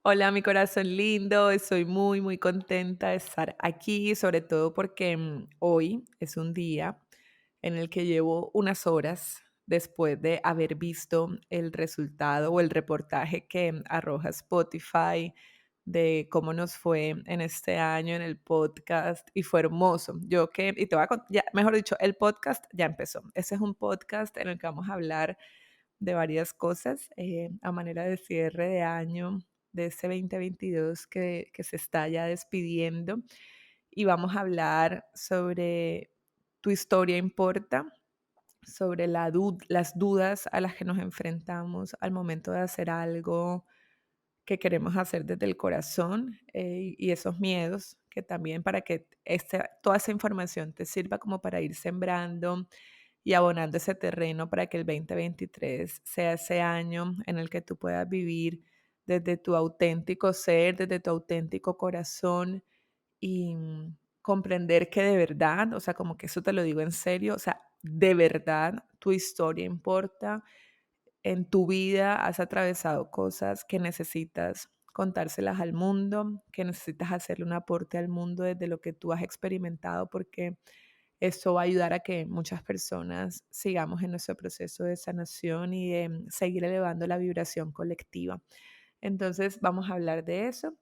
Hola, mi corazón lindo, estoy muy, muy contenta de estar aquí, sobre todo porque hoy es un día en el que llevo unas horas después de haber visto el resultado o el reportaje que arroja Spotify de cómo nos fue en este año en el podcast y fue hermoso. Y te voy a contar, mejor dicho, el podcast ya empezó. Ese es un podcast en el que vamos a hablar de varias cosas, a manera de cierre de año de ese 2022 que se está ya despidiendo. Y vamos a hablar sobre tu historia importa, sobre las dudas a las que nos enfrentamos al momento de hacer algo que queremos hacer desde el corazón, y esos miedos que también para que toda esa información te sirva como para ir sembrando y abonando ese terreno para que el 2023 sea ese año en el que tú puedas vivir desde tu auténtico ser, desde tu auténtico corazón y comprender que de verdad, o sea, como que eso te lo digo en serio, o sea, de verdad tu historia importa. En tu vida has atravesado cosas que necesitas contárselas al mundo, que necesitas hacerle un aporte al mundo desde lo que tú has experimentado, porque eso va a ayudar a que muchas personas sigamos en nuestro proceso de sanación y de seguir elevando la vibración colectiva. Entonces, vamos a hablar de eso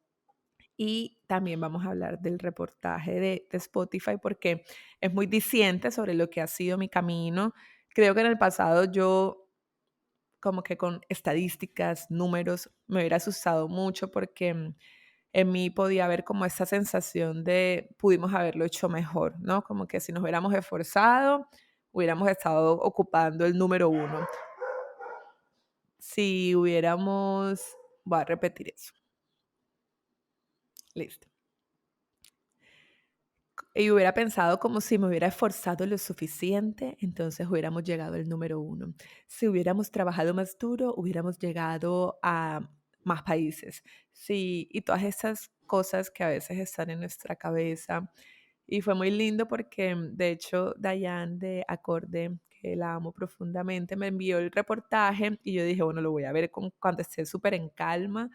y también vamos a hablar del reportaje de Spotify porque es muy diciente sobre lo que ha sido mi camino. Creo que en el pasado yo como que con estadísticas, números, me hubiera asustado mucho porque en mí podía haber como esa sensación de pudimos haberlo hecho mejor, ¿no? Como que si nos hubiéramos esforzado, hubiéramos estado ocupando el número uno. Si hubiéramos, voy a repetir eso, listo. Y hubiera pensado como si me hubiera esforzado lo suficiente, entonces hubiéramos llegado al número uno. Si hubiéramos trabajado más duro, hubiéramos llegado a más países. Sí, y todas esas cosas que a veces están en nuestra cabeza. Y fue muy lindo porque, de hecho, Dayan de Acorde, que la amo profundamente, me envió el reportaje y yo dije, bueno, lo voy a ver cuando esté súper en calma.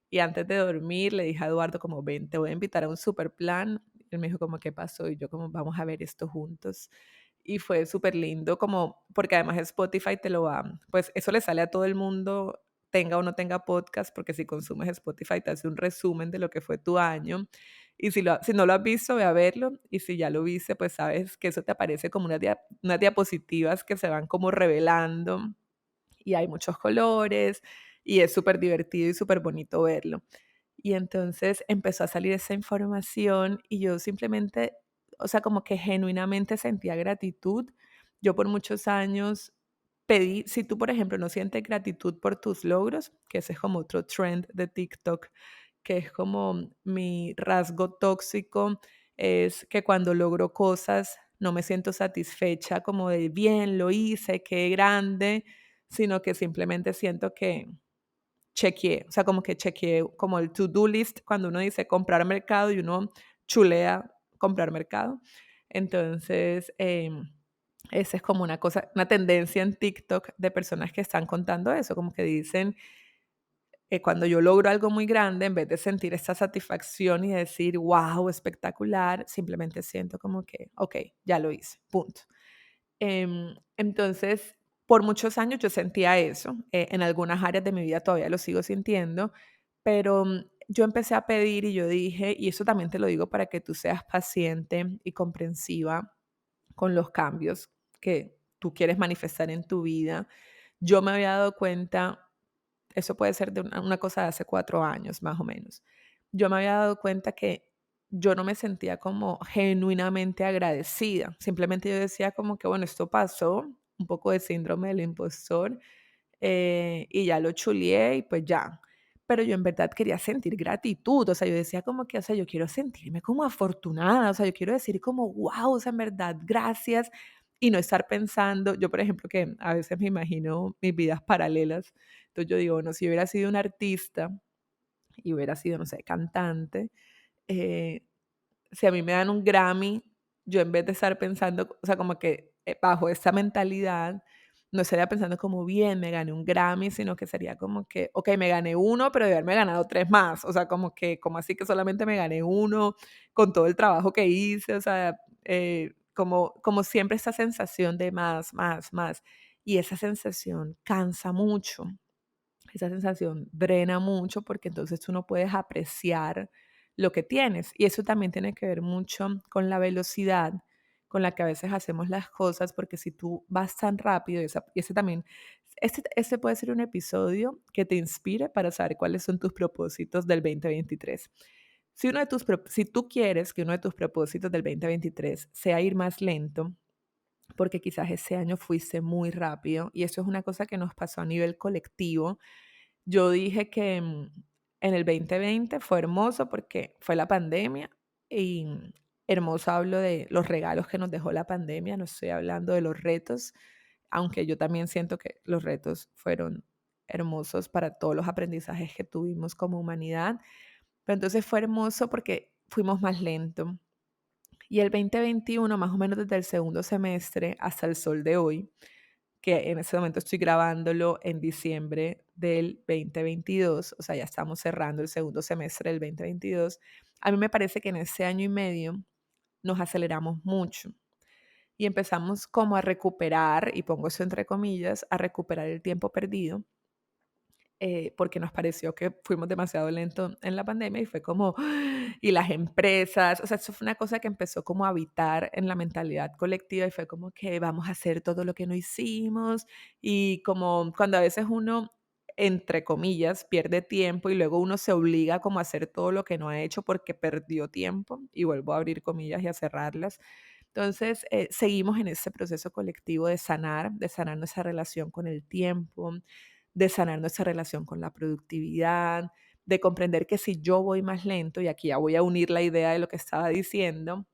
Y antes de dormir le dije a Eduardo como, ven, te voy a invitar a un super plan. Él me dijo como, ¿qué pasó? Y yo como, vamos a ver esto juntos. Y fue súper lindo como, porque además Spotify te lo va, pues eso le sale a todo el mundo, tenga o no tenga podcast, porque si consumes Spotify te hace un resumen de lo que fue tu año. Y si no lo has visto, ve a verlo. Y si ya lo viste, pues sabes que eso te aparece como unas diapositivas que se van como revelando y hay muchos colores y es súper divertido y súper bonito verlo. Y entonces empezó a salir esa información y yo simplemente, o sea, como que genuinamente sentía gratitud. Yo por muchos años pedí, si tú, por ejemplo, no sientes gratitud por tus logros, que ese es como otro trend de TikTok, que es como mi rasgo tóxico, es que cuando logro cosas no me siento satisfecha como de bien, lo hice, qué grande, sino que simplemente siento que chequeé, o sea, como que chequeé como el to-do list cuando uno dice comprar mercado y uno chulea comprar mercado. Entonces, esa es como una cosa, una tendencia en TikTok de personas que están contando eso, como que dicen, cuando yo logro algo muy grande, en vez de sentir esta satisfacción y decir, wow, espectacular, simplemente siento como que, ok, ya lo hice, punto. Entonces, por muchos años yo sentía eso, en algunas áreas de mi vida todavía lo sigo sintiendo, pero yo empecé a pedir y yo dije, y eso también te lo digo para que tú seas paciente y comprensiva con los cambios que tú quieres manifestar en tu vida. Yo me había dado cuenta, eso puede ser de una cosa de hace 4 años más o menos. Yo me había dado cuenta que yo no me sentía como genuinamente agradecida. Simplemente yo decía como que, bueno, esto pasó, un poco de síndrome del impostor, y ya lo chulié y pues ya. Pero yo en verdad quería sentir gratitud, o sea, yo decía como que, o sea, yo quiero sentirme como afortunada, o sea, yo quiero decir como, wow, o sea, en verdad, gracias, y no estar pensando, yo por ejemplo que a veces me imagino mis vidas paralelas, entonces yo digo, bueno, si hubiera sido un artista y hubiera sido, no sé, cantante, eh, si a mí me dan un Grammy, yo en vez de estar pensando, o sea, como que bajo esa mentalidad, no estaría pensando como, bien, me gané un Grammy, sino que sería como que, okey, me gané uno, pero de haberme ganado 3 más. O sea, como que, ¿cómo así que solamente me gané uno con todo el trabajo que hice? O sea, como siempre esa sensación de más, más, más. Y esa sensación cansa mucho. Esa sensación drena mucho porque entonces tú no puedes apreciar lo que tienes. Y eso también tiene que ver mucho con la velocidad con la que a veces hacemos las cosas, porque si tú vas tan rápido, y ese también, este puede ser un episodio que te inspire para saber cuáles son tus propósitos del 2023. Si tú quieres que uno de tus propósitos del 2023 sea ir más lento, porque quizás ese año fuiste muy rápido, y eso es una cosa que nos pasó a nivel colectivo. Yo dije que en el 2020 fue hermoso porque fue la pandemia y hermoso hablo de los regalos que nos dejó la pandemia, no estoy hablando de los retos, aunque yo también siento que los retos fueron hermosos para todos los aprendizajes que tuvimos como humanidad, pero entonces fue hermoso porque fuimos más lento. Y el 2021, más o menos desde el segundo semestre hasta el sol de hoy, que en ese momento estoy grabándolo en diciembre del 2022, o sea, ya estamos cerrando el segundo semestre del 2022, a mí me parece que en ese año y medio nos aceleramos mucho y empezamos como a recuperar, y pongo eso entre comillas, a recuperar el tiempo perdido, porque nos pareció que fuimos demasiado lentos en la pandemia y fue como, y las empresas, o sea, eso fue una cosa que empezó como a habitar en la mentalidad colectiva y fue como que vamos a hacer todo lo que no hicimos y como cuando a veces uno, entre comillas, pierde tiempo y luego uno se obliga como a hacer todo lo que no ha hecho porque perdió tiempo y vuelvo a abrir comillas y a cerrarlas. Entonces, seguimos en ese proceso colectivo de sanar nuestra relación con el tiempo, de sanar nuestra relación con la productividad, de comprender que si yo voy más lento, y aquí ya voy a unir la idea de lo que estaba diciendo,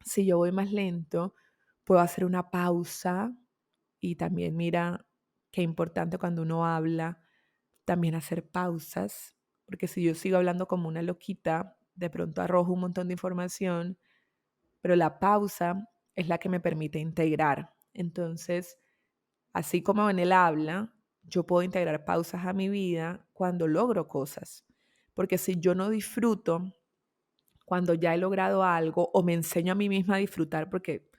si yo voy más lento, puedo hacer una pausa y también mira qué importante cuando uno habla, también hacer pausas, porque si yo sigo hablando como una loquita, de pronto arrojo un montón de información, pero la pausa es la que me permite integrar. Entonces, así como en el habla, yo puedo integrar pausas a mi vida cuando logro cosas. Porque si yo no disfruto cuando ya he logrado algo o me enseño a mí misma a disfrutar, porque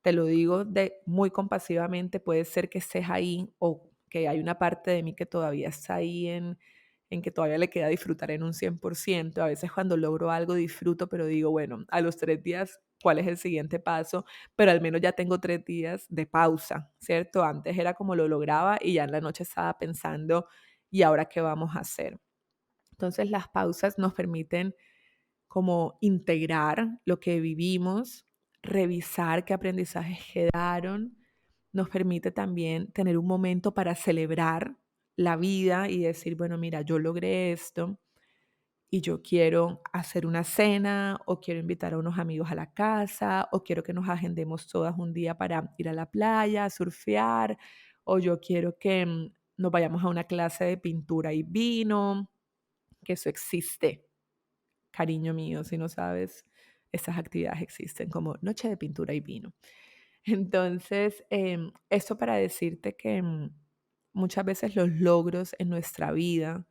te lo digo de muy compasivamente, puede ser que estés ahí o que hay una parte de mí que todavía está ahí en que todavía le queda disfrutar en un 100%. A veces cuando logro algo disfruto, pero digo, bueno, a los 3 días, ¿cuál es el siguiente paso? Pero al menos ya tengo 3 días de pausa, ¿cierto? Antes era como lo lograba y ya en la noche estaba pensando, ¿y ahora qué vamos a hacer? Entonces las pausas nos permiten como integrar lo que vivimos, revisar qué aprendizajes quedaron, nos permite también tener un momento para celebrar la vida y decir, bueno, mira, yo logré esto y yo quiero hacer una cena o quiero invitar a unos amigos a la casa o quiero que nos agendemos todas un día para ir a la playa, a surfear o yo quiero que nos vayamos a una clase de pintura y vino, que eso existe, cariño mío, si no sabes, estas actividades existen como noche de pintura y vino. Entonces, esto para decirte que muchas veces los logros en nuestra vida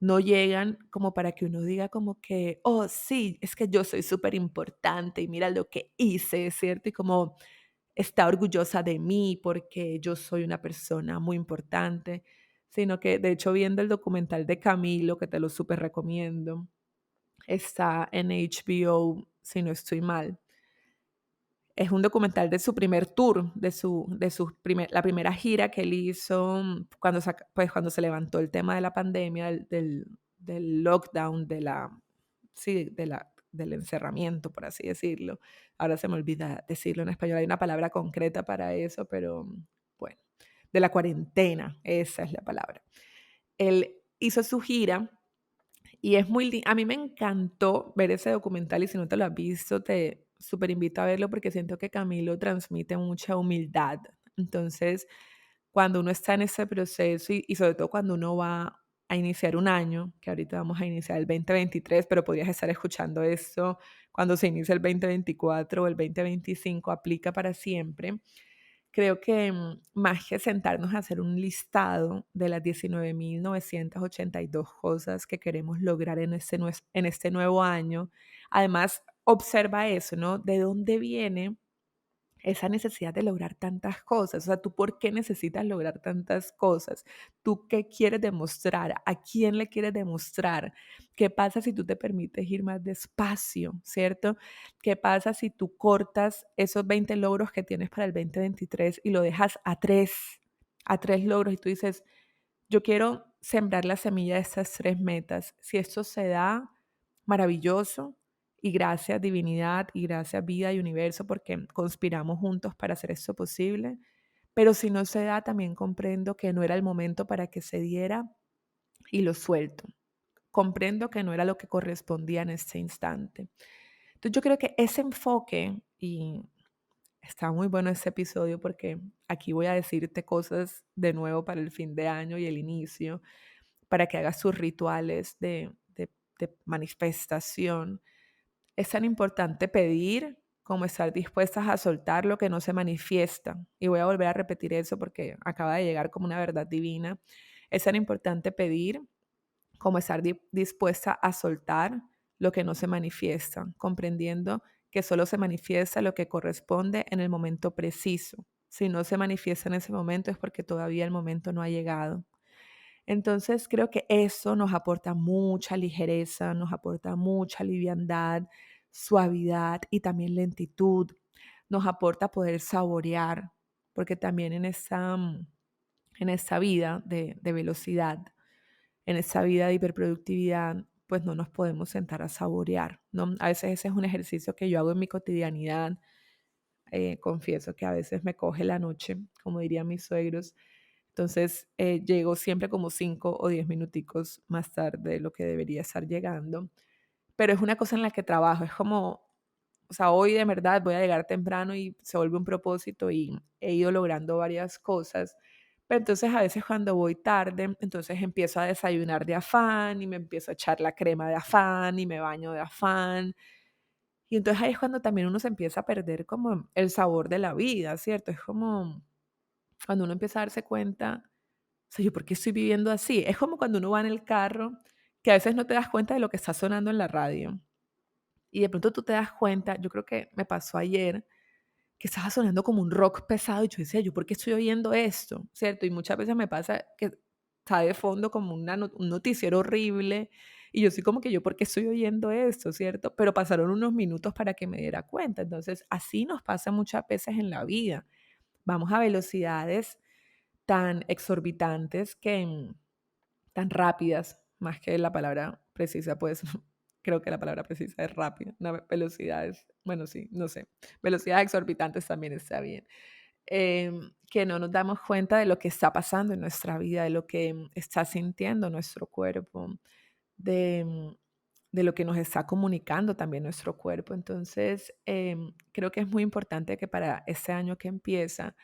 no llegan como para que uno diga como que, oh, sí, es que yo soy súper importante y mira lo que hice, ¿cierto? Y como está orgullosa de mí porque yo soy una persona muy importante, sino que de hecho viendo el documental de Camilo, que te lo súper recomiendo, está en HBO, si no estoy mal. Es un documental de su primer tour, la primera gira que él hizo cuando, pues, cuando se levantó el tema de la pandemia, del lockdown, sí, del encerramiento, por así decirlo. Ahora se me olvida decirlo en español, hay una palabra concreta para eso, pero bueno, de la cuarentena, esa es la palabra. Él hizo su gira y es a mí me encantó ver ese documental y si no te lo has visto, te súper invito a verlo porque siento que Camilo transmite mucha humildad. Entonces, cuando uno está en ese proceso y sobre todo cuando uno va a iniciar un año, que ahorita vamos a iniciar el 2023, pero podrías estar escuchando esto cuando se inicia el 2024 o el 2025, aplica para siempre. Creo que más que sentarnos a hacer un listado de las 19.982 cosas que queremos lograr en este nuevo año, además observa eso, ¿no? ¿De dónde viene esa necesidad de lograr tantas cosas? O sea, ¿tú por qué necesitas lograr tantas cosas? ¿Tú qué quieres demostrar? ¿A quién le quieres demostrar? ¿Qué pasa si tú te permites ir más despacio, cierto? ¿Qué pasa si tú cortas esos 20 logros que tienes para el 2023 y lo dejas a tres logros y tú dices, yo quiero sembrar la semilla de estas 3 metas. Si esto se da, maravilloso. Y gracias divinidad y gracias vida y universo porque conspiramos juntos para hacer esto posible. Pero si no se da, también comprendo que no era el momento para que se diera y lo suelto. Comprendo que no era lo que correspondía en este instante. Entonces yo creo que ese enfoque, y está muy bueno ese episodio porque aquí voy a decirte cosas de nuevo para el fin de año y el inicio, para que hagas tus rituales de manifestación. Es tan importante pedir como estar dispuestas a soltar lo que no se manifiesta. Y voy a volver a repetir eso porque acaba de llegar como una verdad divina. Es tan importante pedir como estar dispuesta a soltar lo que no se manifiesta, comprendiendo que solo se manifiesta lo que corresponde en el momento preciso. Si no se manifiesta en ese momento es porque todavía el momento no ha llegado. Entonces creo que eso nos aporta mucha ligereza, nos aporta mucha liviandad, suavidad y también lentitud. Nos aporta poder saborear, porque también en esta vida de velocidad, en esta vida de hiperproductividad, pues no nos podemos sentar a saborear, ¿no? A veces ese es un ejercicio que yo hago en mi cotidianidad. Confieso que a veces me coge la noche, como dirían mis suegros. Entonces, llego siempre como 5 o 10 minuticos más tarde de lo que debería estar llegando, pero es una cosa en la que trabajo, es como, o sea, hoy de verdad voy a llegar temprano y se vuelve un propósito y he ido logrando varias cosas, pero entonces a veces cuando voy tarde, entonces empiezo a desayunar de afán y me empiezo a echar la crema de afán y me baño de afán. Y entonces ahí es cuando también uno se empieza a perder como el sabor de la vida, ¿cierto? Es como cuando uno empieza a darse cuenta, o sea, ¿yo por qué estoy viviendo así? Es como cuando uno va en el carro, que a veces no te das cuenta de lo que está sonando en la radio. Y de pronto tú te das cuenta, yo creo que me pasó ayer, que estaba sonando como un rock pesado y yo decía, ¿yo por qué estoy oyendo esto? ¿Cierto? Y muchas veces me pasa que está de fondo como un noticiero horrible y yo soy como que yo por qué estoy oyendo esto, ¿cierto? Pero pasaron unos minutos para que me diera cuenta. Entonces, así nos pasa muchas veces en la vida. Vamos a velocidades tan exorbitantes tan rápidas, más que la palabra precisa, pues creo que la palabra precisa es rápida. Una velocidad es, bueno, sí, no sé. Velocidades exorbitantes también está bien. Que no nos damos cuenta de lo que está pasando en nuestra vida, de lo que está sintiendo nuestro cuerpo, de, de lo que nos está comunicando también nuestro cuerpo. Entonces, creo que es muy importante que para este año que empieza,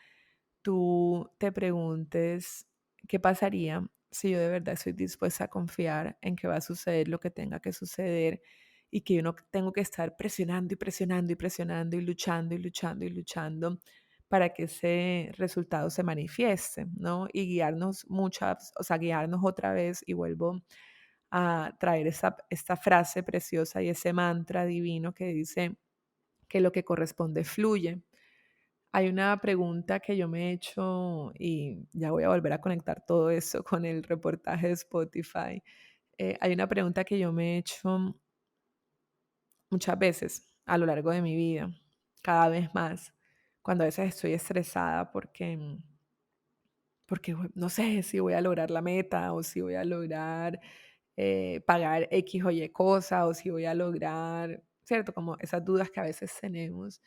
tú te preguntes, ¿qué pasaría si yo de verdad estoy dispuesta a confiar en que va a suceder lo que tenga que suceder y que yo no tengo que estar presionando y presionando y presionando y luchando y luchando y luchando para que ese resultado se manifieste, ¿no? Y guiarnos muchas, o sea, guiarnos otra vez y vuelvo a traer esta frase preciosa y ese mantra divino que dice que lo que corresponde fluye. Hay una pregunta que yo me he hecho y ya voy a volver a conectar todo eso con el reportaje de Spotify. Hay una pregunta que yo me he hecho muchas veces a lo largo de mi vida, cada vez más, cuando a veces estoy estresada porque no sé si voy a lograr la meta o si voy a lograr pagar X o Y cosa o si voy a lograr, ¿cierto? Como esas dudas que a veces tenemos.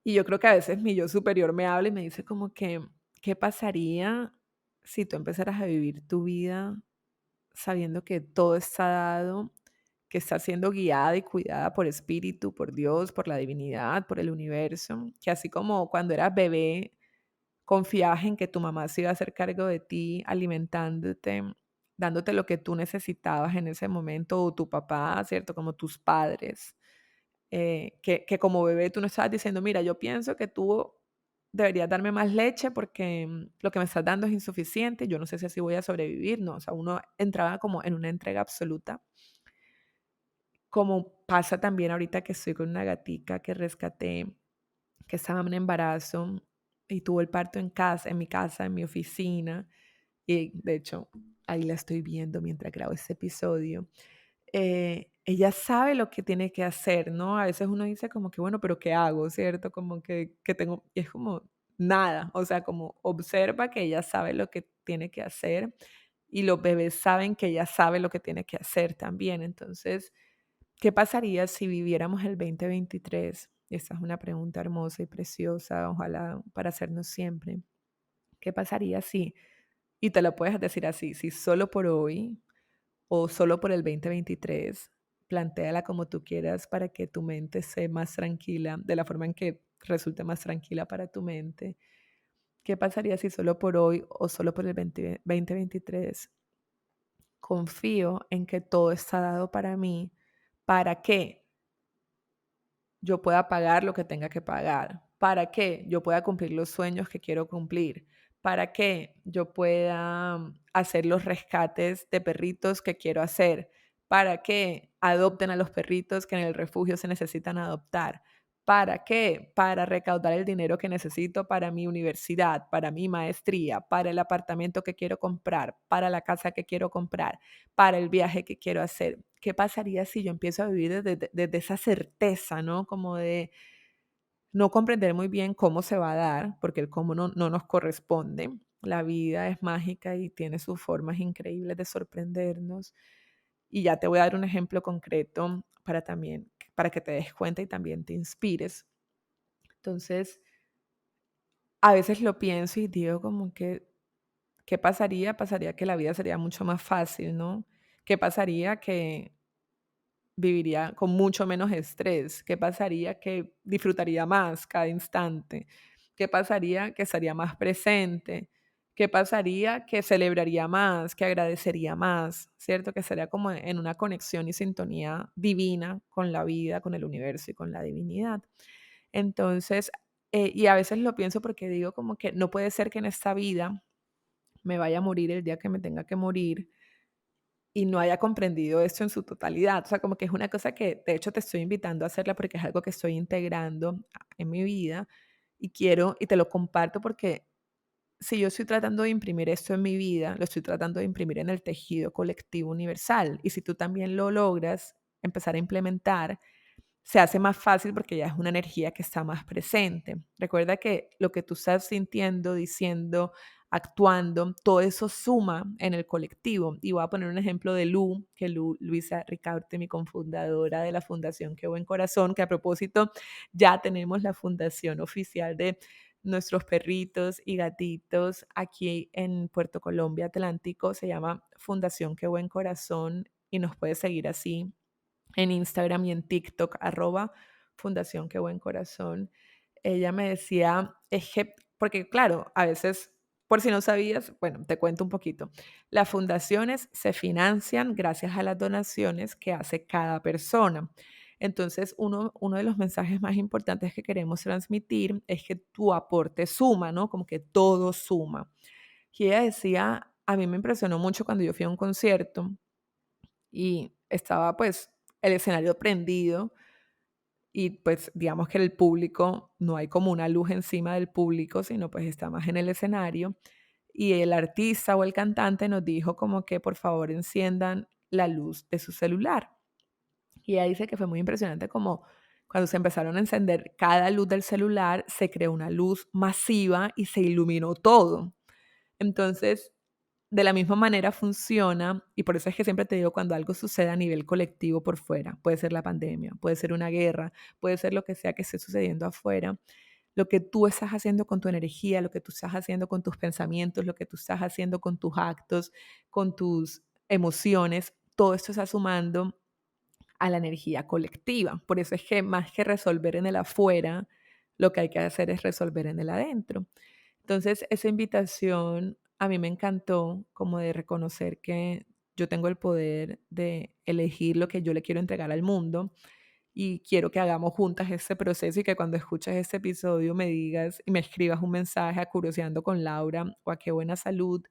Y yo creo que a veces mi yo superior me habla y me dice como que, ¿qué pasaría si tú empezaras a vivir tu vida sabiendo que todo está dado, que estás siendo guiada y cuidada por espíritu, por Dios, por la divinidad, por el universo? Que así como cuando eras bebé confiabas en que tu mamá se iba a hacer cargo de ti, alimentándote, dándote lo que tú necesitabas en ese momento, o tu papá, ¿cierto? Como tus padres, que como bebé tú no estabas diciendo, mira, yo pienso que tú deberías darme más leche porque lo que me estás dando es insuficiente, yo no sé si así voy a sobrevivir, no, o sea, uno entraba como en una entrega absoluta, como pasa también ahorita que estoy con una gatica que rescaté, que estaba en embarazo y tuvo el parto en casa, en mi casa, en mi oficina, y de hecho ahí la estoy viendo mientras grabo este episodio. Ella sabe lo que tiene que hacer, ¿no? A veces uno dice como que, bueno, pero ¿qué hago? ¿Cierto? Como que tengo, y es como nada, o sea, como observa que ella sabe lo que tiene que hacer y los bebés saben que ella sabe lo que tiene que hacer también. Entonces, ¿qué pasaría si viviéramos el 2023? Esa es una pregunta hermosa y preciosa, ojalá para hacernos siempre. ¿Qué pasaría si, y te lo puedes decir así, si solo por hoy o solo por el 2023, plantéala como tú quieras para que tu mente esté más tranquila, de la forma en que resulte más tranquila para tu mente? ¿Qué pasaría si solo por hoy o solo por el 2023 confío en que todo está dado para mí? ¿Para qué? Yo pueda pagar lo que tenga que pagar, para que yo pueda cumplir los sueños que quiero cumplir, para que yo pueda hacer los rescates de perritos que quiero hacer, para que adopten a los perritos que en el refugio se necesitan adoptar. ¿Para qué? Para recaudar el dinero que necesito para mi universidad, para mi maestría, para el apartamento que quiero comprar, para la casa que quiero comprar, para el viaje que quiero hacer. ¿Qué pasaría si yo empiezo a vivir desde esa certeza, ¿no? Como de no comprender muy bien cómo se va a dar, porque el cómo no nos corresponde. La vida es mágica y tiene sus formas increíbles de sorprendernos. Y ya te voy a dar un ejemplo concreto para también, para que te des cuenta y también te inspires. Entonces, a veces lo pienso y digo como que, ¿qué pasaría? Pasaría que la vida sería mucho más fácil, ¿no? ¿Qué pasaría? Que viviría con mucho menos estrés. ¿Qué pasaría? Que disfrutaría más cada instante. ¿Qué pasaría? Que estaría más presente. ¿Qué pasaría? Que celebraría más, que agradecería más, ¿cierto? Que estaría como en una conexión y sintonía divina con la vida, con el universo y con la divinidad. Entonces, y a veces lo pienso porque digo como que no puede ser que en esta vida me vaya a morir el día que me tenga que morir y no haya comprendido esto en su totalidad. O sea, como que es una cosa que de hecho te estoy invitando a hacerla porque es algo que estoy integrando en mi vida y quiero y te lo comparto porque si yo estoy tratando de imprimir esto en mi vida, lo estoy tratando de imprimir en el tejido colectivo universal. Y si tú también lo logras empezar a implementar, se hace más fácil porque ya es una energía que está más presente. Recuerda que lo que tú estás sintiendo, diciendo, actuando, todo eso suma en el colectivo. Y voy a poner un ejemplo de Lu, que Luisa Ricaurte, mi cofundadora de la Fundación Qué Buen Corazón, que a propósito ya tenemos la fundación oficial de nuestros perritos y gatitos aquí en Puerto Colombia Atlántico. Se llama Fundación Qué Buen Corazón y nos puedes seguir así en Instagram y en TikTok, Fundación Qué Buen Corazón. Ella me decía, es que, porque claro, a veces, por si no sabías, bueno, te cuento un poquito. Las fundaciones se financian gracias a las donaciones que hace cada persona. Entonces, uno de los mensajes más importantes que queremos transmitir es que tu aporte suma, ¿no? Como que todo suma. Y ella decía, a mí me impresionó mucho cuando yo fui a un concierto y estaba pues el escenario prendido y pues digamos que el público, no hay como una luz encima del público, sino pues está más en el escenario. Y el artista o el cantante nos dijo como que por favor enciendan la luz de su celular. Y ella dice que fue muy impresionante como cuando se empezaron a encender cada luz del celular, se creó una luz masiva y se iluminó todo. Entonces, de la misma manera funciona, y por eso es que siempre te digo cuando algo sucede a nivel colectivo por fuera, puede ser la pandemia, puede ser una guerra, puede ser lo que sea que esté sucediendo afuera, lo que tú estás haciendo con tu energía, lo que tú estás haciendo con tus pensamientos, lo que tú estás haciendo con tus actos, con tus emociones, todo esto está sumando a la energía colectiva. Por eso es que más que resolver en el afuera, lo que hay que hacer es resolver en el adentro. Entonces, esa invitación a mí me encantó, como de reconocer que yo tengo el poder de elegir lo que yo le quiero entregar al mundo, y quiero que hagamos juntas ese proceso y que cuando escuches este episodio me digas y me escribas un mensaje a Curioseando con Laura o a Qué Buena Salud,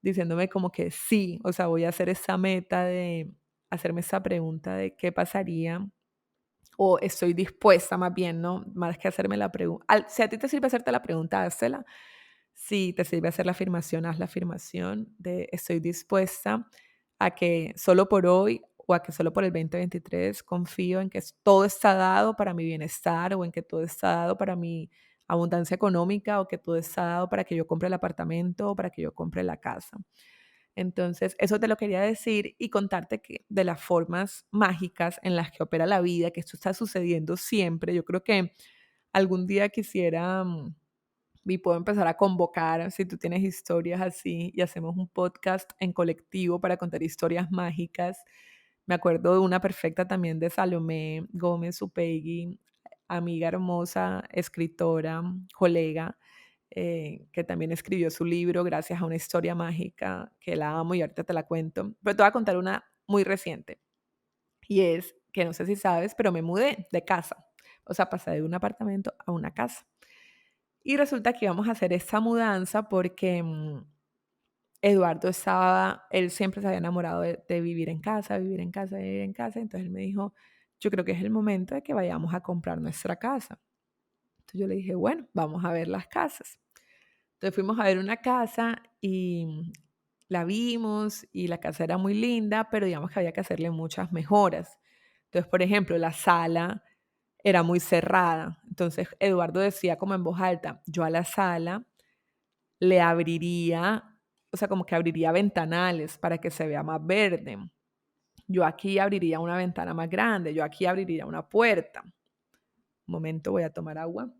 diciéndome como que sí, o sea, voy a hacer esa meta de hacerme esa pregunta de qué pasaría o estoy dispuesta más bien, ¿no? Más que hacerme la pregunta. Si a ti te sirve hacerte la pregunta, házela. Si te sirve hacer la afirmación, haz la afirmación de estoy dispuesta a que solo por hoy o a que solo por el 2023 confío en que todo está dado para mi bienestar o en que todo está dado para mi abundancia económica o que todo está dado para que yo compre el apartamento o para que yo compre la casa. Entonces, eso te lo quería decir y contarte que de las formas mágicas en las que opera la vida, que esto está sucediendo siempre. Yo creo que algún día quisiera y puedo empezar a convocar, si tú tienes historias así, y hacemos un podcast en colectivo para contar historias mágicas. Me acuerdo de una perfecta también de Salomé Gómez Upegui, amiga hermosa, escritora, colega, que también escribió su libro gracias a una historia mágica que la amo y ahorita te la cuento. Pero te voy a contar una muy reciente y es que no sé si sabes, pero me mudé de casa. O sea, pasé de un apartamento a una casa. Y resulta que íbamos a hacer esta mudanza porque Eduardo él siempre se había enamorado de vivir en casa, vivir en casa, vivir en casa. Entonces él me dijo, yo creo que es el momento de que vayamos a comprar nuestra casa. Entonces yo le dije, bueno, vamos a ver las casas. Entonces fuimos a ver una casa y la vimos y la casa era muy linda, pero digamos que había que hacerle muchas mejoras. Entonces, por ejemplo, la sala era muy cerrada. Entonces Eduardo decía como en voz alta, yo a la sala le abriría, o sea, como que abriría ventanales para que se vea más verde. Yo aquí abriría una ventana más grande, yo aquí abriría una puerta. Un momento, voy a tomar agua.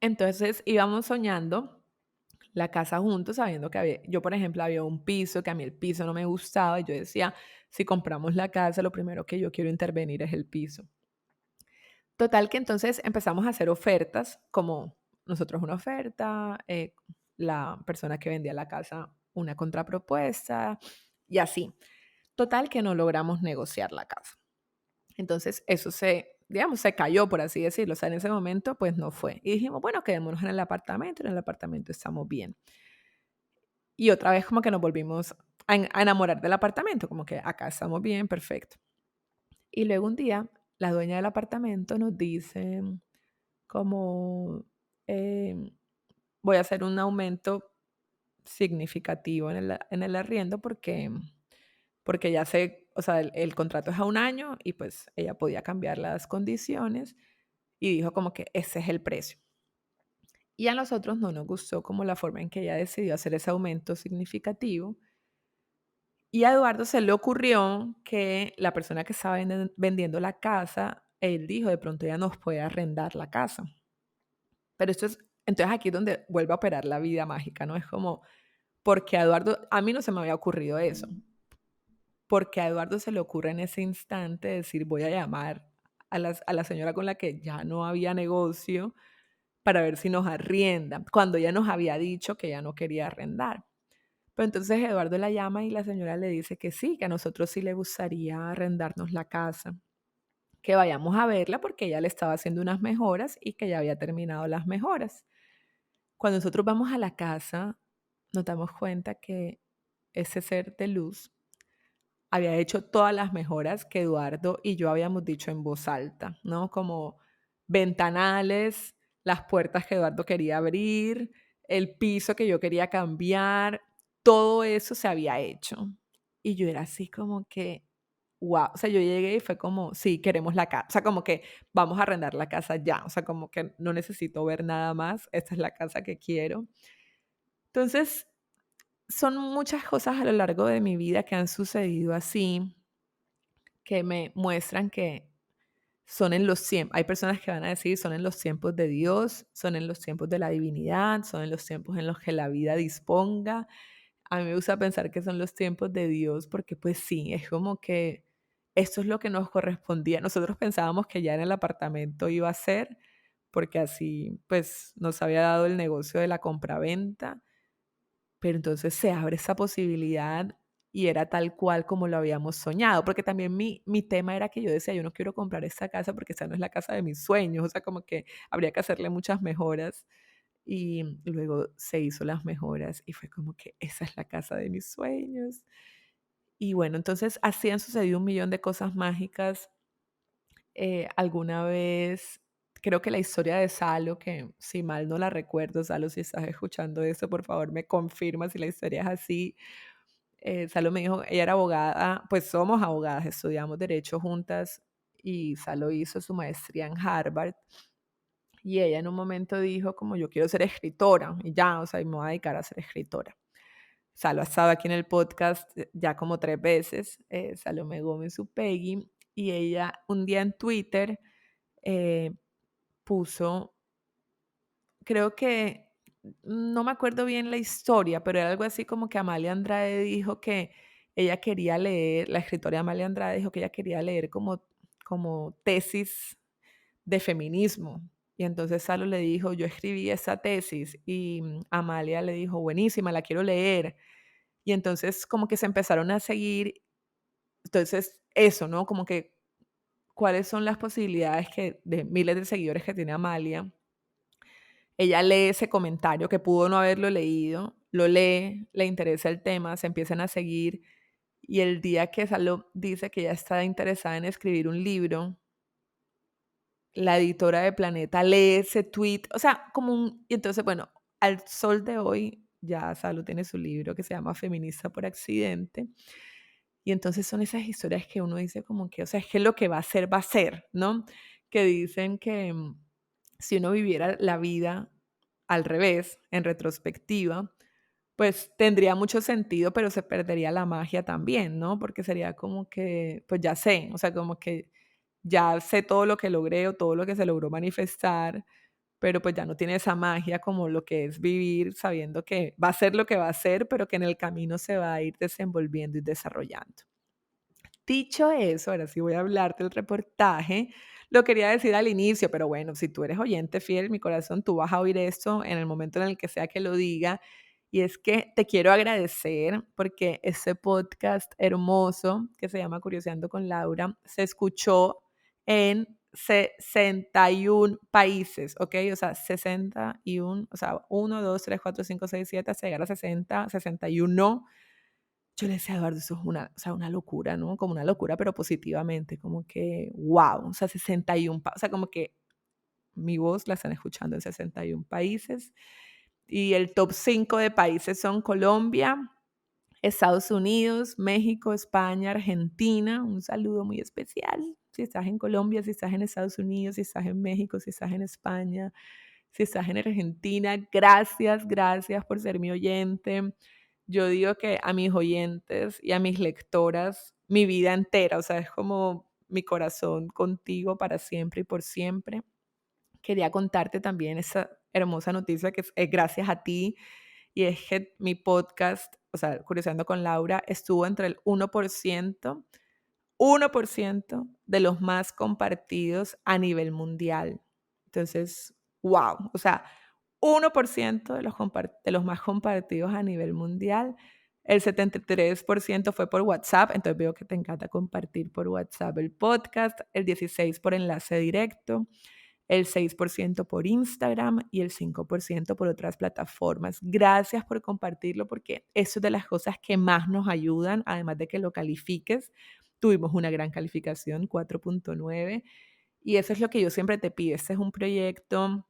Entonces íbamos soñando la casa juntos, sabiendo que yo, por ejemplo, había un piso, que a mí el piso no me gustaba, y yo decía, si compramos la casa, lo primero que yo quiero intervenir es el piso. Total que entonces empezamos a hacer ofertas, como nosotros una oferta, la persona que vendía la casa una contrapropuesta y así. Total que no logramos negociar la casa. Entonces eso digamos, se cayó, por así decirlo. O sea, en ese momento pues no fue. Y dijimos, bueno, quedémonos en el apartamento estamos bien. Y otra vez como que nos volvimos a enamorar del apartamento, como que acá estamos bien, perfecto. Y luego un día la dueña del apartamento nos dice como, em, voy a hacer un aumento significativo en el arriendo porque ya o sea, el contrato es a un año y pues ella podía cambiar las condiciones y dijo como que ese es el precio. Y a nosotros no nos gustó como la forma en que ella decidió hacer ese aumento significativo. Y a Eduardo se le ocurrió que la persona que estaba vendiendo la casa, él dijo, de pronto ella nos puede arrendar la casa. Pero entonces aquí es donde vuelve a operar la vida mágica, ¿no? Es como, porque a Eduardo, a mí no se me había ocurrido eso, porque a Eduardo se le ocurre en ese instante decir, voy a llamar a la señora con la que ya no había negocio para ver si nos arrienda, cuando ella nos había dicho que ya no quería arrendar. Pero entonces Eduardo la llama y la señora le dice que sí, que a nosotros sí le gustaría arrendarnos la casa, que vayamos a verla porque ella le estaba haciendo unas mejoras y que ya había terminado las mejoras. Cuando nosotros vamos a la casa, nos damos cuenta que ese ser de luz había hecho todas las mejoras que Eduardo y yo habíamos dicho en voz alta, ¿no? Como ventanales, las puertas que Eduardo quería abrir, el piso que yo quería cambiar, todo eso se había hecho. Y yo era así como que, wow, o sea, yo llegué y fue como, sí, queremos la casa, o sea, como que vamos a arrendar la casa ya, o sea, como que no necesito ver nada más, esta es la casa que quiero. Entonces, son muchas cosas a lo largo de mi vida que han sucedido así, que me muestran que son en los tiempos. Hay personas que van a decir, son en los tiempos de Dios, son en los tiempos de la divinidad, son en los tiempos en los que la vida disponga. A mí me gusta pensar que son los tiempos de Dios porque pues sí, es como que esto es lo que nos correspondía. Nosotros pensábamos que ya en el apartamento iba a ser, porque así pues nos había dado el negocio de la compraventa, pero entonces se abre esa posibilidad y era tal cual como lo habíamos soñado, porque también mi tema era que yo decía, yo no quiero comprar esta casa porque esa no es la casa de mis sueños, o sea, como que habría que hacerle muchas mejoras y luego se hizo las mejoras y fue como que esa es la casa de mis sueños. Y bueno, entonces así han sucedido un millón de cosas mágicas. Alguna vez, creo que la historia de Salo, que si mal no la recuerdo, Salo, si estás escuchando esto, por favor me confirma si la historia es así. Salo me dijo, ella era abogada, pues somos abogadas, estudiamos derecho juntas y Salo hizo su maestría en Harvard y ella en un momento dijo como yo quiero ser escritora y ya, o sea, y me voy a dedicar a ser escritora. Salo ha estado aquí en el podcast ya como 3 veces, Salomé Gómez Upegui, y ella un día en Twitter eh, puso, creo que, no me acuerdo bien la historia, pero era algo así como que Amalia Andrade dijo que ella quería leer, la escritora Amalia Andrade dijo que ella quería leer como tesis de feminismo. Y entonces Salo le dijo, yo escribí esa tesis y Amalia le dijo, buenísima, la quiero leer. Y entonces como que se empezaron a seguir, entonces eso, ¿no? Como que cuáles son las posibilidades que de miles de seguidores que tiene Amalia. Ella lee ese comentario que pudo no haberlo leído, lo lee, le interesa el tema, se empiezan a seguir y el día que Salo dice que ella está interesada en escribir un libro, la editora de Planeta lee ese tweet, o sea, como un... Y entonces, bueno, al sol de hoy ya Salo tiene su libro que se llama Feminista por Accidente. Y entonces son esas historias que uno dice como que, o sea, es que lo que va a ser, ¿no? Que dicen que si uno viviera la vida al revés, en retrospectiva, pues tendría mucho sentido, pero se perdería la magia también, ¿no? Porque sería como que, pues ya sé, o sea, como que ya sé todo lo que logré o todo lo que se logró manifestar, pero pues ya no tiene esa magia como lo que es vivir sabiendo que va a ser lo que va a ser, pero que en el camino se va a ir desenvolviendo y desarrollando. Dicho eso, ahora sí voy a hablarte del reportaje. Lo quería decir al inicio, pero bueno, si tú eres oyente fiel, mi corazón, tú vas a oír esto en el momento en el que sea que lo diga. Y es que te quiero agradecer porque ese podcast hermoso que se llama Curioseando con Laura se escuchó en 61 países, ¿ok? O sea, 61, o sea, 1, 2, 3, 4, 5, 6, 7, hasta llegar a 60, 61. Yo le decía a Eduardo, eso es una, o sea, una locura, ¿no? Como una locura, pero positivamente, como que, wow, o sea, 61, o sea, como que mi voz la están escuchando en 61 países. Y el top 5 de países son Colombia, Estados Unidos, México, España, Argentina. Un saludo muy especial. Si estás en Colombia, si estás en Estados Unidos, si estás en México, si estás en España, si estás en Argentina, gracias, gracias por ser mi oyente. Yo digo que a mis oyentes y a mis lectoras, mi vida entera, o sea, es como mi corazón contigo para siempre y por siempre. Quería contarte también esa hermosa noticia que es gracias a ti y es que mi podcast, o sea, Curioseando con Laura, estuvo entre el 1% de los más compartidos a nivel mundial. Entonces, wow, o sea, 1% de los más compartidos a nivel mundial. El 73% fue por WhatsApp, entonces veo que te encanta compartir por WhatsApp el podcast, el 16% por enlace directo, el 6% por Instagram y el 5% por otras plataformas. Gracias por compartirlo porque eso es de las cosas que más nos ayudan, además de que lo califiques. Tuvimos una gran calificación, 4.9, y eso es lo que yo siempre te pido. Este es un proyecto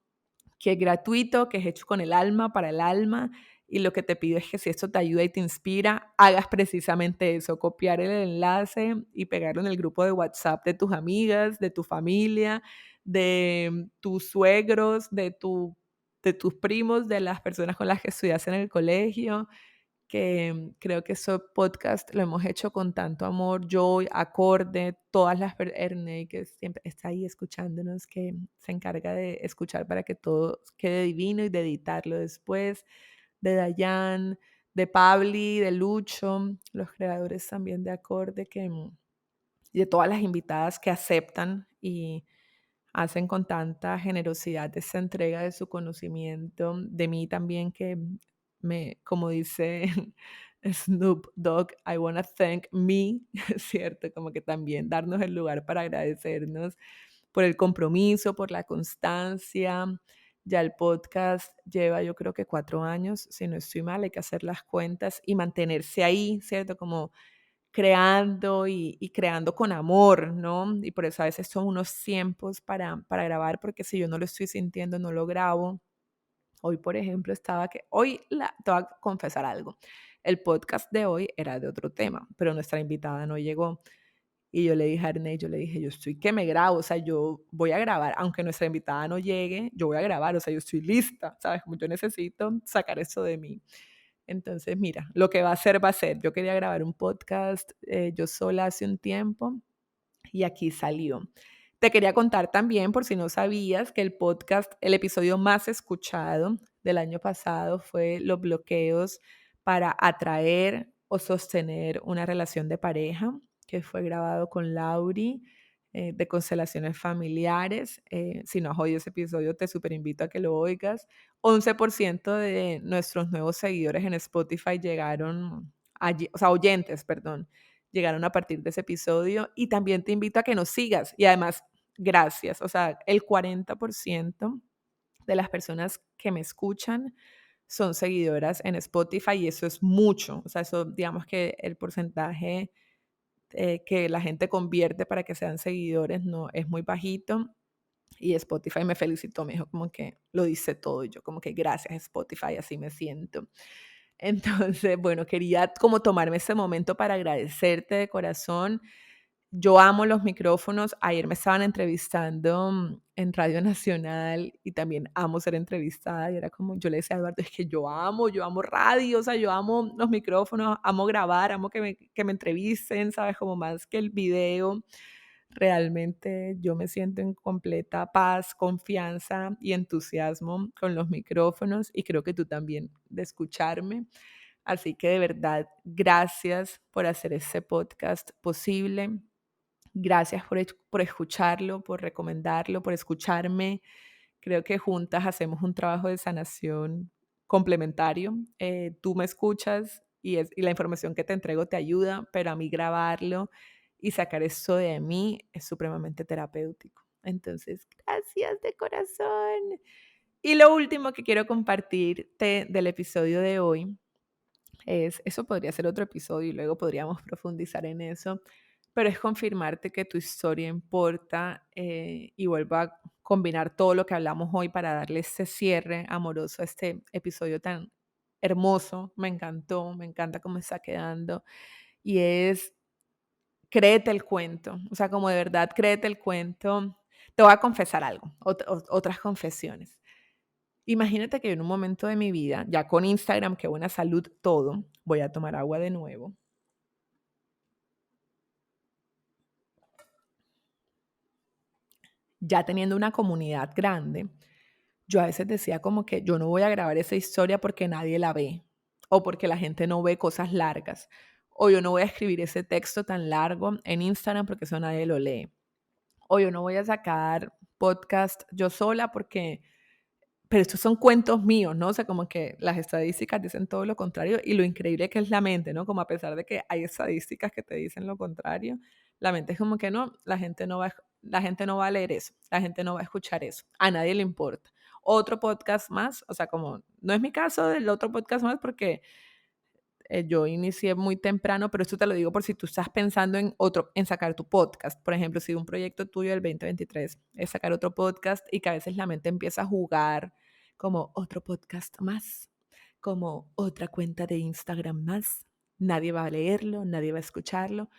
que es gratuito, que es hecho con el alma, para el alma, y lo que te pido es que si esto te ayuda y te inspira, hagas precisamente eso, copiar el enlace y pegarlo en el grupo de WhatsApp de tus amigas, de tu familia, de tus suegros, de tus primos, de las personas con las que estudias en el colegio, que creo que ese podcast lo hemos hecho con tanto amor, Joy, Acorde, todas las Ernei, que siempre está ahí escuchándonos, que se encarga de escuchar para que todo quede divino y de editarlo después, de Dayan, de Pabli, de Lucho, los creadores también de Acorde, y de todas las invitadas que aceptan y hacen con tanta generosidad esa entrega de su conocimiento, de mí también que como dice Snoop Dogg, I wanna thank me, ¿cierto? Como que también darnos el lugar para agradecernos por el compromiso, por la constancia. Ya el podcast lleva, yo creo que 4 años, si no estoy mal, hay que hacer las cuentas y mantenerse ahí, ¿cierto? Como creando y creando con amor, ¿no? Y por eso a veces son unos tiempos para grabar, porque si yo no lo estoy sintiendo, no lo grabo. Hoy, por ejemplo, te voy a confesar algo. El podcast de hoy era de otro tema, pero nuestra invitada no llegó. Y yo le dije a Arney, yo le dije, yo estoy que me grabo, o sea, yo voy a grabar, aunque nuestra invitada no llegue, yo voy a grabar, o sea, yo estoy lista, ¿sabes? Como yo necesito sacar eso de mí. Entonces, mira, lo que va a ser, va a ser. Yo quería grabar un podcast yo sola hace un tiempo y aquí salió. Te quería contar también, por si no sabías, que el podcast, el episodio más escuchado del año pasado fue los bloqueos para atraer o sostener una relación de pareja, que fue grabado con Lauri de Constelaciones Familiares. Si no has oído ese episodio, te súper invito a que lo oigas. 11% de nuestros nuevos seguidores en Spotify llegaron allí, o sea, oyentes, perdón, llegaron a partir de ese episodio y también te invito a que nos sigas y además, gracias, o sea, el 40% de las personas que me escuchan son seguidoras en Spotify y eso es mucho, o sea, eso digamos que el porcentaje que la gente convierte para que sean seguidores no es muy bajito y Spotify me felicitó, me dijo como que lo dice todo y yo como que gracias Spotify, así me siento. Entonces, bueno, quería como tomarme ese momento para agradecerte de corazón. Yo amo los micrófonos. Ayer me estaban entrevistando en Radio Nacional y también amo ser entrevistada. Y era como, yo le decía a Eduardo, es que yo amo radio, o sea, yo amo los micrófonos, amo grabar, amo que me entrevisten, ¿sabes? Como más que el video. Realmente yo me siento en completa paz, confianza y entusiasmo con los micrófonos y creo que tú también de escucharme. Así que de verdad, gracias por hacer este podcast posible. Gracias por escucharlo, por recomendarlo, por escucharme. Creo que juntas hacemos un trabajo de sanación complementario. Tú me escuchas y la información que te entrego te ayuda, pero a mí grabarlo y sacar eso de mí es supremamente terapéutico. Entonces, gracias de corazón. Y lo último que quiero compartirte del episodio de hoy eso podría ser otro episodio y luego podríamos profundizar en eso, pero es confirmarte que tu historia importa y vuelvo a combinar todo lo que hablamos hoy para darle ese cierre amoroso a este episodio tan hermoso. Me encantó, me encanta cómo está quedando y es créete el cuento, o sea, como de verdad créete el cuento. Te voy a confesar algo, otras confesiones. Imagínate que yo en un momento de mi vida, ya con Instagram, qué buena salud, todo, voy a tomar agua de nuevo. Ya teniendo una comunidad grande, yo a veces decía como que yo no voy a grabar esa historia porque nadie la ve, o porque la gente no ve cosas largas, o yo no voy a escribir ese texto tan largo en Instagram porque eso nadie lo lee, o yo no voy a sacar podcast yo sola porque pero estos son cuentos míos, ¿no? O sea, como que las estadísticas dicen todo lo contrario y lo increíble que es la mente, ¿no? Como a pesar de que hay estadísticas que te dicen lo contrario, la mente es como que no, la gente no va a leer eso, la gente no va a escuchar eso, a nadie le importa. Otro podcast más, o sea, como no es mi caso del otro podcast más porque yo inicié muy temprano, pero esto te lo digo por si tú estás pensando en sacar tu podcast. Por ejemplo, si un proyecto tuyo del 2023 es sacar otro podcast y que a veces la mente empieza a jugar como otro podcast más, como otra cuenta de Instagram más. Nadie va a leerlo, nadie va a escucharlo.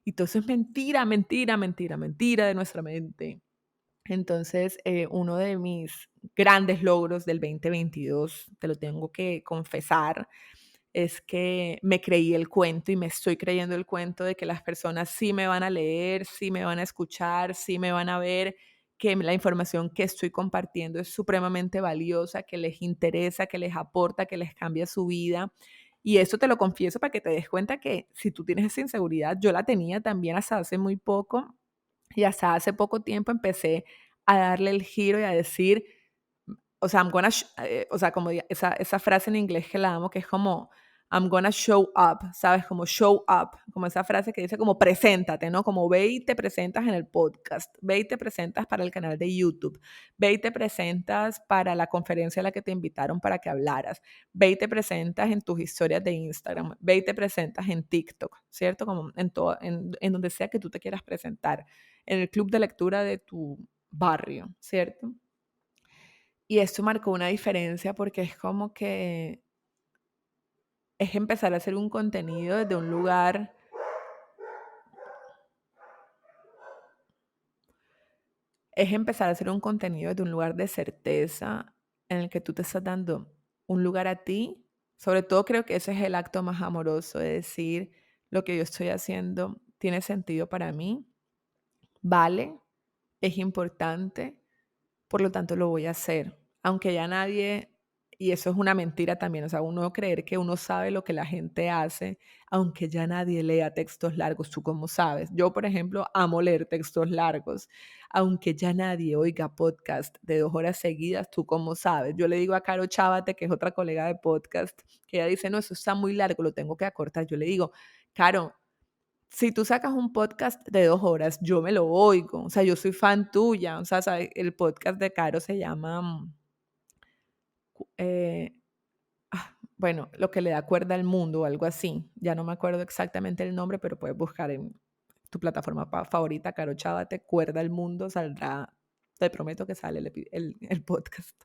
Y todo eso es mentira, mentira, mentira, mentira de nuestra mente. Entonces, uno de mis grandes logros del 2022, te lo tengo que confesar, es que me creí el cuento y me estoy creyendo el cuento de que las personas sí me van a leer, sí me van a escuchar, sí me van a ver, que la información que estoy compartiendo es supremamente valiosa, que les interesa, que les aporta, que les cambia su vida. Y eso te lo confieso para que te des cuenta que si tú tienes esa inseguridad, yo la tenía también hasta hace muy poco y hasta hace poco tiempo empecé a darle el giro y a decir, o sea, o sea, como esa frase en inglés que la amo, que es como, I'm gonna show up, ¿sabes? Como show up, como esa frase que dice como preséntate, ¿no? Como ve y te presentas en el podcast, ve y te presentas para el canal de YouTube, ve y te presentas para la conferencia a la que te invitaron para que hablaras, ve y te presentas en tus historias de Instagram, ve y te presentas en TikTok, ¿cierto? Como en donde sea que tú te quieras presentar, en el club de lectura de tu barrio, ¿cierto? Y esto marcó una diferencia porque es como que es empezar a hacer un contenido desde un lugar, es empezar a hacer un contenido desde un lugar de certeza en el que tú te estás dando un lugar a ti. Sobre todo creo que ese es el acto más amoroso de decir lo que yo estoy haciendo tiene sentido para mí, vale, es importante, por lo tanto lo voy a hacer. Aunque ya nadie, y eso es una mentira también, o sea, uno creer que uno sabe lo que la gente hace, aunque ya nadie lea textos largos, ¿tú cómo sabes? Yo, por ejemplo, amo leer textos largos, aunque ya nadie oiga podcast de 2 horas seguidas, ¿tú cómo sabes? Yo le digo a Caro Chábate, que es otra colega de podcast, que ella dice, no, eso está muy largo, lo tengo que acortar. Yo le digo, Caro, si tú sacas un podcast de 2 horas, yo me lo oigo. O sea, yo soy fan tuya. O sea, el podcast de Caro se llama, eh, bueno, lo que le da cuerda al mundo o algo así. Ya no me acuerdo exactamente el nombre, pero puedes buscar en tu plataforma favorita, Caro Chábate, cuerda al mundo, saldrá, te prometo que sale el podcast.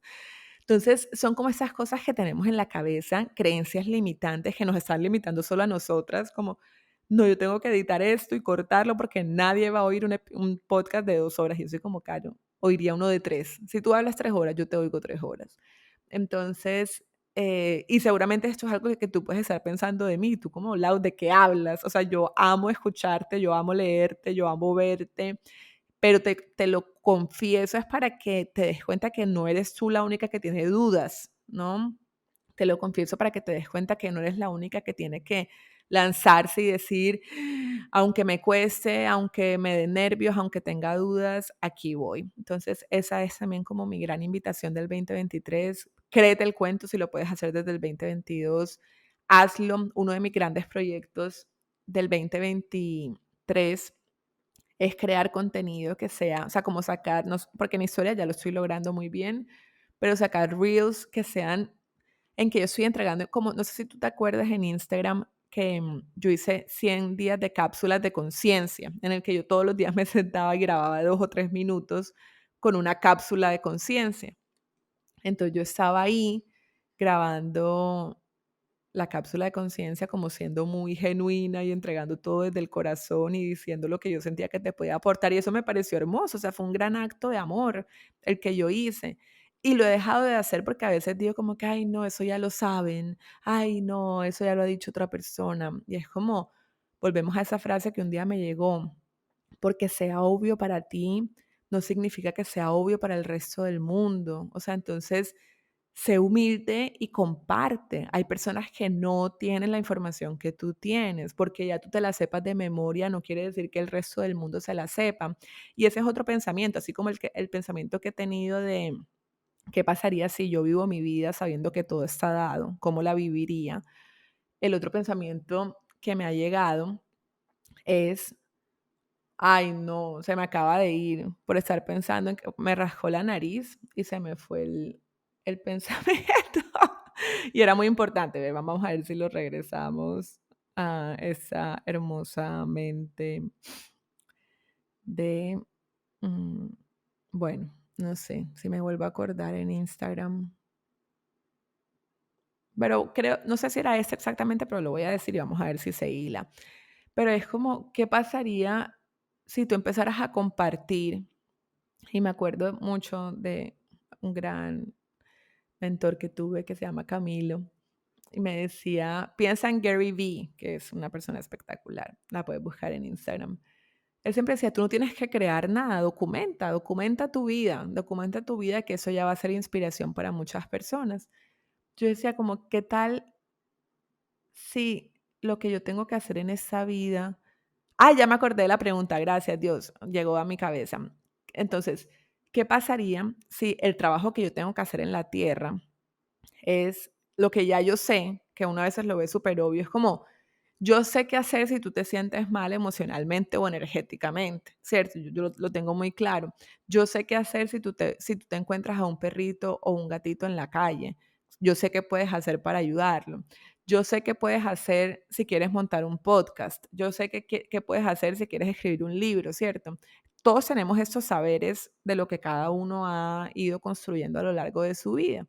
Entonces, son como esas cosas que tenemos en la cabeza, creencias limitantes que nos están limitando solo a nosotras, como, no, yo tengo que editar esto y cortarlo porque nadie va a oír un podcast de 2 horas. Y yo soy como, Caro, oiría uno de 3. Si tú hablas 3 horas, yo te oigo 3 horas. Entonces, y seguramente esto es algo que tú puedes estar pensando de mí, tú como, Lau, ¿de qué hablas? O sea, yo amo escucharte, yo amo leerte, yo amo verte, pero te lo confieso es para que te des cuenta que no eres tú la única que tiene dudas, ¿no? Te lo confieso para que te des cuenta que no eres la única que tiene que lanzarse y decir, aunque me cueste, aunque me dé nervios, aunque tenga dudas, aquí voy. Entonces, esa es también como mi gran invitación del 2023. Créete el cuento si lo puedes hacer desde el 2022. Hazlo. Uno de mis grandes proyectos del 2023 es crear contenido que sea, o sea, como sacarnos, porque en historia ya lo estoy logrando muy bien, pero sacar reels que sean en que yo estoy entregando, como, no sé si tú te acuerdas en Instagram que yo hice 100 días de cápsulas de conciencia, en el que yo todos los días me sentaba y grababa 2 o 3 minutos con una cápsula de conciencia. Entonces yo estaba ahí grabando la cápsula de conciencia como siendo muy genuina y entregando todo desde el corazón y diciendo lo que yo sentía que te podía aportar. Y eso me pareció hermoso, o sea, fue un gran acto de amor el que yo hice. Y lo he dejado de hacer porque a veces digo como que, ay, no, eso ya lo saben, ay, no, eso ya lo ha dicho otra persona. Y es como, volvemos a esa frase que un día me llegó, porque sea obvio para ti, no significa que sea obvio para el resto del mundo. O sea, entonces sé humilde y comparte. Hay personas que no tienen la información que tú tienes, porque ya tú te la sepas de memoria, no quiere decir que el resto del mundo se la sepa. Y ese es otro pensamiento, así como el pensamiento que he tenido de qué pasaría si yo vivo mi vida sabiendo que todo está dado, cómo la viviría. El otro pensamiento que me ha llegado es, ay, no, se me acaba de ir por estar pensando en que me rascó la nariz y se me fue el pensamiento. Y era muy importante, ¿ve? Vamos a ver si lo regresamos a esa hermosa mente de, mm, bueno, no sé, si me vuelvo a acordar en Instagram, pero creo, no sé si era este exactamente, pero lo voy a decir y vamos a ver si se hila. Pero es como, ¿qué pasaría si tú empezaras a compartir? Y me acuerdo mucho de un gran mentor que tuve que se llama Camilo y me decía, piensa en Gary Vee, que es una persona espectacular, la puedes buscar en Instagram. Él siempre decía, tú no tienes que crear nada, documenta tu vida, que eso ya va a ser inspiración para muchas personas. Yo decía como, ¿qué tal si lo que yo tengo que hacer en esta vida... Ah, ya me acordé de la pregunta, gracias Dios, llegó a mi cabeza. Entonces, ¿qué pasaría si el trabajo que yo tengo que hacer en la tierra es lo que ya yo sé que uno a veces lo ve súper obvio, es como, yo sé qué hacer si tú te sientes mal emocionalmente o energéticamente, ¿cierto? Yo lo tengo muy claro. Yo sé qué hacer si tú te encuentras a un perrito o un gatito en la calle. Yo sé qué puedes hacer para ayudarlo. Yo sé qué puedes hacer si quieres montar un podcast. Yo sé qué puedes hacer si quieres escribir un libro, ¿cierto? Todos tenemos estos saberes de lo que cada uno ha ido construyendo a lo largo de su vida.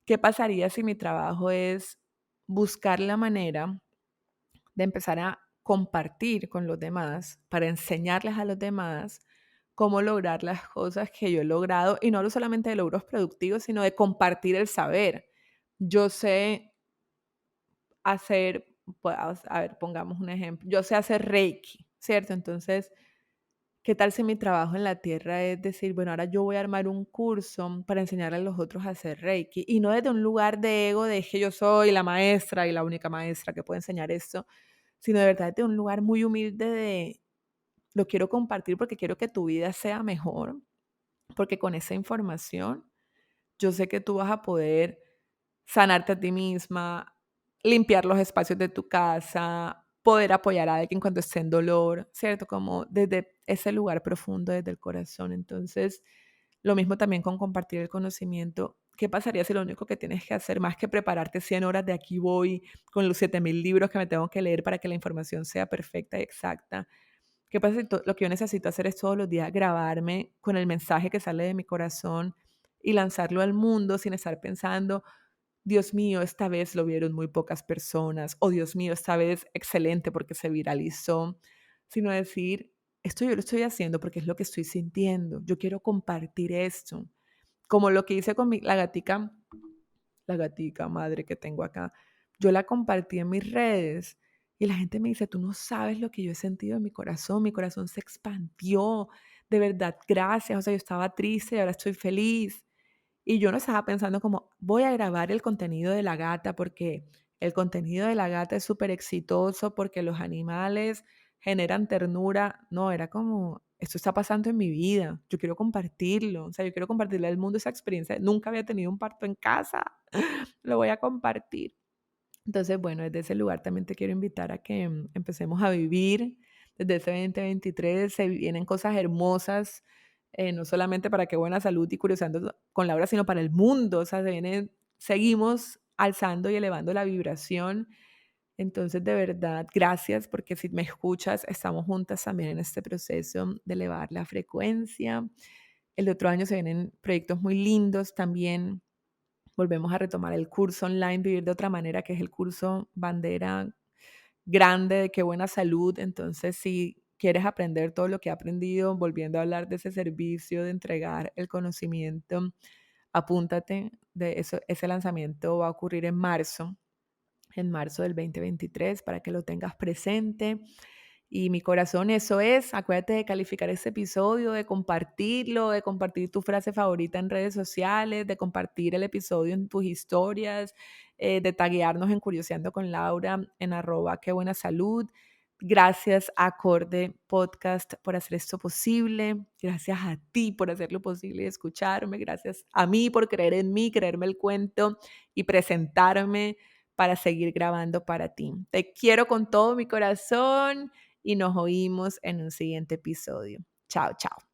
¿Qué pasaría si mi trabajo es buscar la manera de empezar a compartir con los demás, para enseñarles a los demás cómo lograr las cosas que yo he logrado? Y no hablo solamente de logros productivos, sino de compartir el saber. Yo sé hacer, pues, a ver, pongamos un ejemplo, yo sé hacer Reiki, ¿cierto? Entonces, ¿qué tal si mi trabajo en la tierra es decir, bueno, ahora yo voy a armar un curso para enseñarle a los otros a hacer Reiki? Y no desde un lugar de ego, de que yo soy la maestra y la única maestra que puede enseñar esto, sino de verdad desde un lugar muy humilde de lo quiero compartir porque quiero que tu vida sea mejor, porque con esa información yo sé que tú vas a poder sanarte a ti misma, limpiar los espacios de tu casa, poder apoyar a alguien cuando esté en dolor, ¿cierto? Como desde ese lugar profundo, desde el corazón. Entonces, lo mismo también con compartir el conocimiento. ¿Qué pasaría si lo único que tienes que hacer, más que prepararte 100 horas de aquí voy, con los 7000 libros que me tengo que leer para que la información sea perfecta y exacta? ¿Qué pasa si lo que yo necesito hacer es todos los días grabarme con el mensaje que sale de mi corazón y lanzarlo al mundo sin estar pensando, Dios mío, esta vez lo vieron muy pocas personas, o Dios mío, esta vez excelente porque se viralizó, sino decir, esto yo lo estoy haciendo porque es lo que estoy sintiendo, yo quiero compartir esto, como lo que hice con la gatica madre que tengo acá, yo la compartí en mis redes y la gente me dice, tú no sabes lo que yo he sentido en mi corazón se expandió, de verdad, gracias, o sea, yo estaba triste y ahora estoy feliz. Y yo no estaba pensando como, voy a grabar el contenido de la gata porque el contenido de la gata es súper exitoso, porque los animales generan ternura. No, era como, esto está pasando en mi vida, yo quiero compartirlo, o sea, yo quiero compartirle al mundo esa experiencia. Nunca había tenido un parto en casa, lo voy a compartir. Entonces, bueno, desde ese lugar también te quiero invitar a que empecemos a vivir. Desde ese 2023 se vienen cosas hermosas, no solamente para Qué Buena Salud y Curiosando con Laura, sino para el mundo. O sea, seguimos alzando y elevando la vibración. Entonces, de verdad, gracias porque si me escuchas, estamos juntas también en este proceso de elevar la frecuencia. El otro año se vienen proyectos muy lindos también. Volvemos a retomar el curso online Vivir de Otra Manera, que es el curso bandera grande de Qué Buena Salud. Entonces, si quieres aprender todo lo que he aprendido, volviendo a hablar de ese servicio, de entregar el conocimiento, apúntate. De eso, ese lanzamiento va a ocurrir en marzo del 2023, para que lo tengas presente. Y mi corazón, eso es. Acuérdate de calificar este episodio, de compartirlo, de compartir tu frase favorita en redes sociales, de compartir el episodio en tus historias, de taguearnos en Curioseando con Laura en @Qué Buena Salud. Gracias a Acorde Podcast por hacer esto posible. Gracias a ti por hacerlo posible y escucharme. Gracias a mí por creer en mí, creerme el cuento y presentarme para seguir grabando para ti. Te quiero con todo mi corazón y nos oímos en un siguiente episodio. Chao, chao.